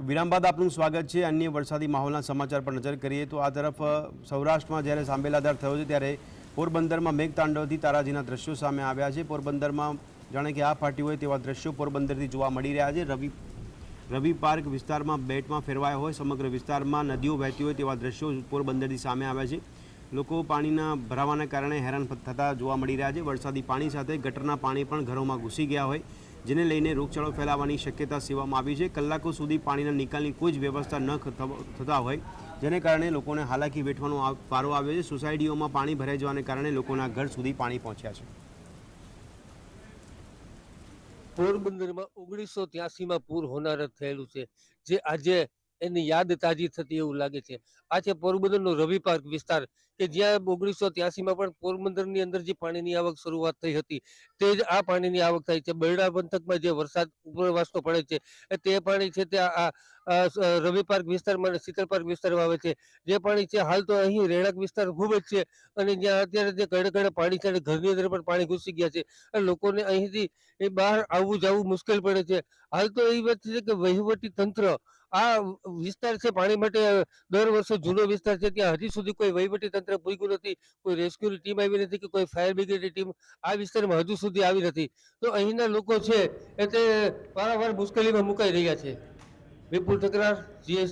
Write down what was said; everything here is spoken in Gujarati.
વિરામ બાદ આપનું સ્વાગત છે। અન્ય વરસાદી માહોલના સમાચાર પર નજર કરીએ તો આ તરફ સૌરાષ્ટ્રમાં જ્યારે સાંબેલાધાર થયો છે ત્યારે પોરબંદરમાં મેઘતાંડવથી તારાજીના દ્રશ્યો સામે આવ્યા છે। પોરબંદરમાં જાણે કે આ ફાટ્યું હોય તેવા દ્રશ્યો પોરબંદરથી જોવા મળી રહ્યા છે। રવિ પાર્ક વિસ્તારમાં બેટમાં ફેરવાયા હોય, સમગ્ર વિસ્તારમાં નદીઓ વહેતી હોય તેવા દ્રશ્યો પોરબંદરથી સામે આવ્યા છે। લોકો પાણીના ભરાવાના કારણે હેરાન થતા જોવા મળી રહ્યા છે। વરસાદી પાણી સાથે ગટરના પાણી પણ ઘરોમાં ઘૂસી ગયા હોય, જેને લઈને રોગચાળો ફેલાવાની શક્યતા સેવામાં આવી છે। કલાકો સુધી પાણીના નિકાલની કોઈ જ વ્યવસ્થા ન થતા હોય, જેને કારણે લોકોને હાલાકી વેઠવાનો વારો આવ્યો છે। સોસાયટીઓમાં પાણી ભરાઈ જવાને કારણે લોકોના ઘર સુધી પાણી પહોંચ્યા છે। પોરબંદરમાં 1983માં પૂર હોનારત થયેલું છે, જે આજે એની યાદ તાજી થતી એવું લાગે છે। આ છે પોરબંદરનો રવિ પાર્ક વિસ્તાર કે જ્યાં 1983માં પણ પોરબંદરની અંદર જે પાણીની આવક શરૂઆત થઈ હતી તે જ આ પાણીની આવક થાય છે। બરડા પંથકમાં જે વરસાદ ઉપરવાસનો પડે છે તે પાણી છે તે આ રવિ પાર્ક વિસ્તારમાં અને શીતળ પાર્ક વિસ્તારમાં આવે છે। જે પાણી છે હાલ તો અહીં રહેણાંક વિસ્તાર ખૂબ જ છે અને જ્યાં અત્યારે જે કડે પાણી છે ઘરની અંદર પણ પાણી ઘૂસી ગયા છે અને લોકોને અહીંથી બહાર આવવું જવું મુશ્કેલ પડે છે। હાલ તો એ વાત છે કે વહીવટી તંત્ર આ વિસ્તાર છે પાણી માટે દર વર્ષે જૂનો વિસ્તાર છે, ત્યાં હજી સુધી કોઈ વહીવટી તંત્ર પૂગ્યું નથી, કોઈ રેસ્ક્યુની ટીમ આવી નથી કે કોઈ ફાયર બ્રિગેડની ટીમ આ વિસ્તારમાં હજુ સુધી આવી નથી। તો અહીંના લોકો છે એ તે વારંવાર મુશ્કેલીમાં મુકાઈ રહ્યા છે। વિપુલ ઠકરાર, GS